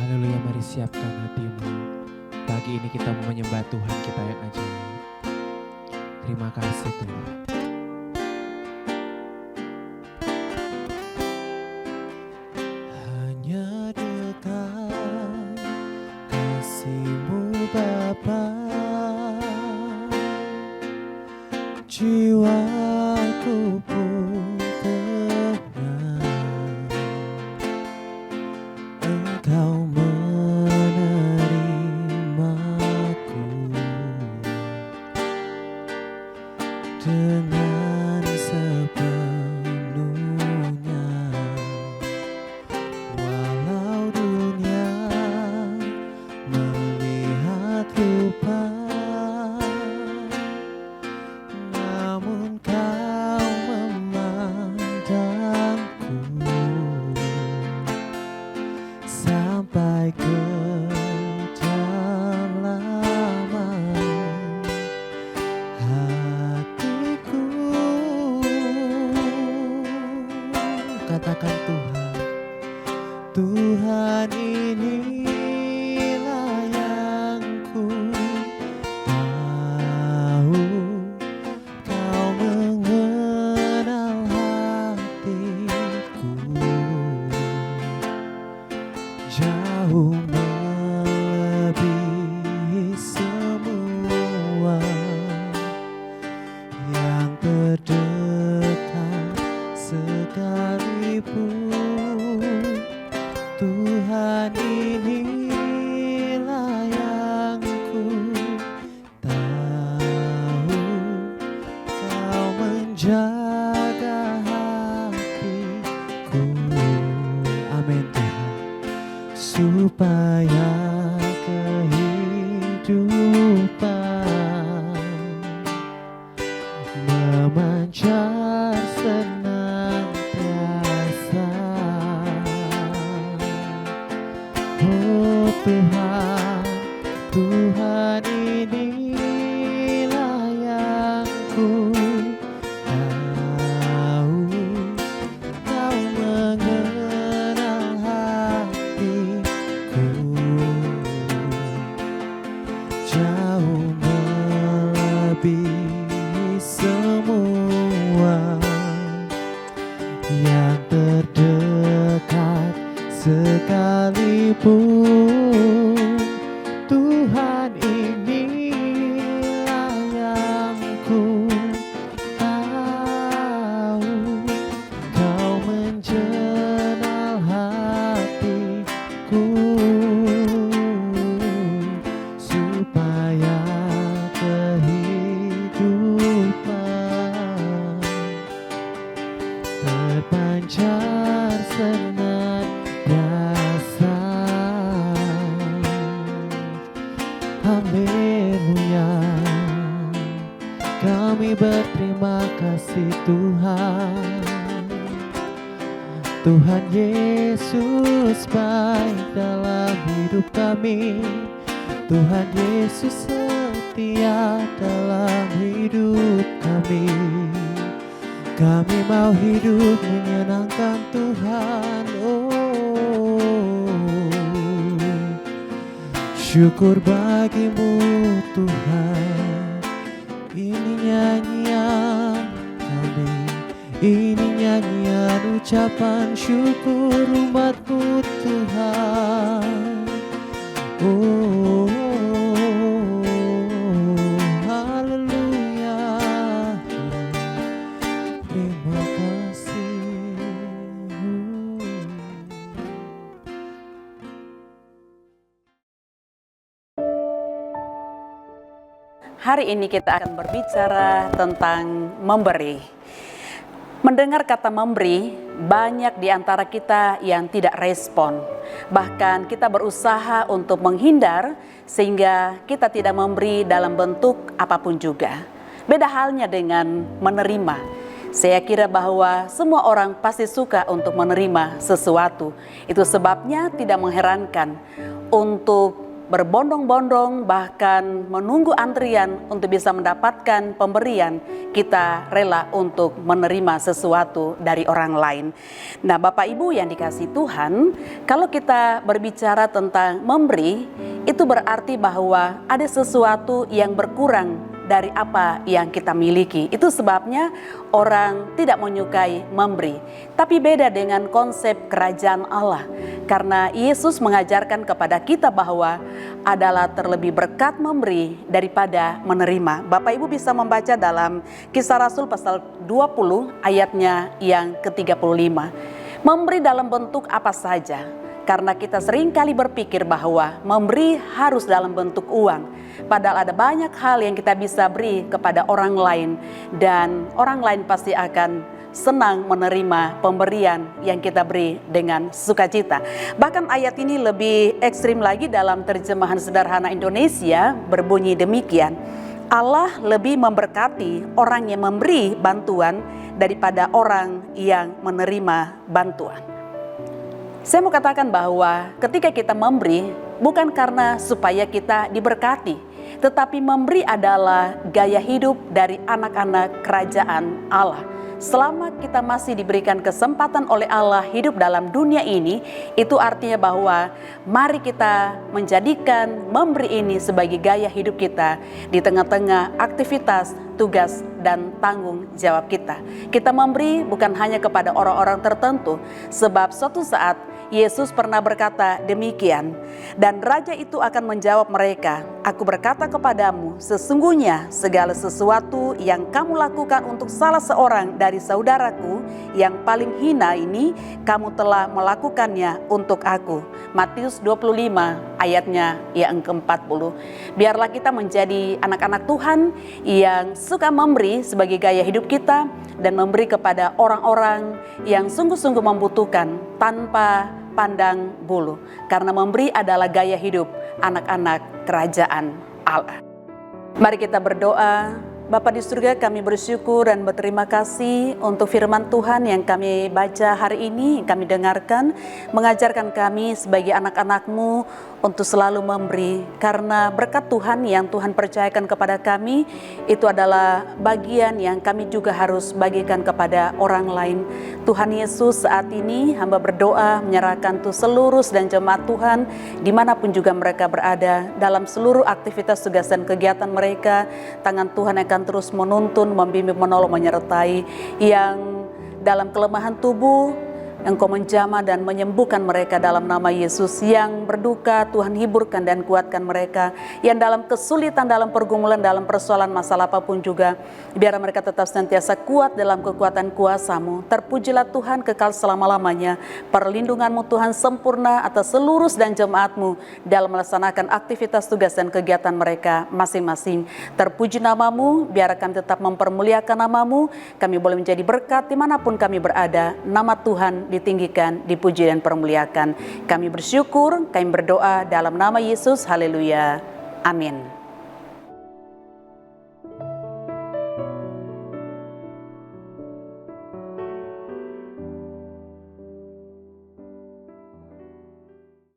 Haleluya, mari siapkan hatimu. Pagi ini kita mau menyembah Tuhan kita yang ajaib. Terima kasih Tuhan. Hanya dekat kasih-Mu Bapa, jiwaku pun tenang. Engkau menerimaku dengan sepenuhnya. Walau dunia melihat rupa, namun Kau memandangku sampai ke kedalaman hatiku. Katakan Tuhan, Tuhan inilah yang ku tahu. Kau mengenal hatiku jauh melebihi semua yang terdekat sekalipun. Tuhan inilah yang ku tahu. Kau menjaga hatiku. Amin Tuhan. Supaya kehidupan memancar senantiasa. Oh Tuhan, Tuhan inilah yang ku tahu. Kau mengenal hatiku jauh melebihi semua yang terdekat sekalipun. Tuhan inilah yang ku tahu. Kau mengenal hatiku supaya kehidupan terpancar senantiasa. Haleluya, kami berterima kasih Tuhan. Tuhan Yesus baik dalam hidup kami. Tuhan Yesus setia dalam hidup kami. Kami mau hidup menyenangkan Tuhan. Oh, syukur bagimu Tuhan. Ini nyanyian kami, ini nyanyian ucapan syukur umatmu Tuhan. Oh, haleluya, terima kasih. Hari ini kita akan berbicara tentang memberi. Mendengar kata memberi, banyak di antara kita yang tidak respon. Bahkan kita berusaha untuk menghindar sehingga kita tidak memberi dalam bentuk apapun juga. Beda halnya dengan menerima. Saya kira bahwa semua orang pasti suka untuk menerima sesuatu. Itu sebabnya tidak mengherankan untuk berbondong-bondong, bahkan menunggu antrian untuk bisa mendapatkan pemberian, kita rela untuk menerima sesuatu dari orang lain. Nah, Bapak Ibu yang dikasihi Tuhan, kalau kita berbicara tentang memberi, itu berarti bahwa ada sesuatu yang berkurang dari apa yang kita miliki. Itu sebabnya orang tidak menyukai memberi. Tapi beda dengan konsep kerajaan Allah. Karena Yesus mengajarkan kepada kita bahwa adalah terlebih berkat memberi daripada menerima. Bapak Ibu bisa membaca dalam Kisah Rasul pasal 20 ayatnya yang ke-35. Memberi dalam bentuk apa saja. Karena kita seringkali berpikir bahwa memberi harus dalam bentuk uang. Padahal ada banyak hal yang kita bisa beri kepada orang lain. Dan orang lain pasti akan senang menerima pemberian yang kita beri dengan sukacita. Bahkan ayat ini lebih ekstrim lagi dalam terjemahan sederhana Indonesia, berbunyi demikian. Allah lebih memberkati orang yang memberi bantuan daripada orang yang menerima bantuan. Saya mau katakan bahwa ketika kita memberi bukan karena supaya kita diberkati, tetapi memberi adalah gaya hidup dari anak-anak kerajaan Allah. Selama kita masih diberikan kesempatan oleh Allah hidup dalam dunia ini, itu artinya bahwa mari kita menjadikan memberi ini sebagai gaya hidup kita di tengah-tengah aktivitas, tugas, dan tanggung jawab kita. Kita memberi bukan hanya kepada orang-orang tertentu, sebab suatu saat Yesus pernah berkata demikian, dan raja itu akan menjawab mereka, "Aku berkata kepadamu, sesungguhnya segala sesuatu yang kamu lakukan untuk salah seorang dari saudaraku yang paling hina ini, kamu telah melakukannya untuk aku." Matius 25 ayatnya yang ke-40. Biarlah kita menjadi anak-anak Tuhan yang suka memberi sebagai gaya hidup kita dan memberi kepada orang-orang yang sungguh-sungguh membutuhkan tanpa pandang bulu, karena memberi adalah gaya hidup anak-anak kerajaan Allah. Mari kita berdoa. Bapa di surga, kami bersyukur dan berterima kasih untuk firman Tuhan yang kami baca hari ini, kami dengarkan, mengajarkan kami sebagai anak-anak-Mu untuk selalu memberi, karena berkat Tuhan yang Tuhan percayakan kepada kami, itu adalah bagian yang kami juga harus bagikan kepada orang lain. Tuhan Yesus, saat ini hamba berdoa menyerahkan tuh seluruh dan jemaat Tuhan, dimanapun juga mereka berada, dalam seluruh aktivitas tugas dan kegiatan mereka, tangan Tuhan akan terus menuntun, membimbing, menolong, menyertai yang dalam kelemahan tubuh. Engkau menjamah dan menyembuhkan mereka dalam nama Yesus. Yang berduka, Tuhan hiburkan dan kuatkan mereka. Yang dalam kesulitan, dalam pergumulan, dalam persoalan masalah apapun juga, biar mereka tetap senantiasa kuat dalam kekuatan kuasa-Mu. Terpujilah Tuhan kekal selama-lamanya. Perlindungan-Mu Tuhan sempurna atas seluruh dan jemaat-Mu dalam melaksanakan aktivitas tugas dan kegiatan mereka masing-masing. Terpuji nama-Mu, biar kami tetap mempermuliakan nama-Mu. Kami boleh menjadi berkat dimanapun kami berada. Nama Tuhan ditinggikan, dipuji dan permuliakan. Kami bersyukur, kami berdoa dalam nama Yesus. Haleluya. Amin.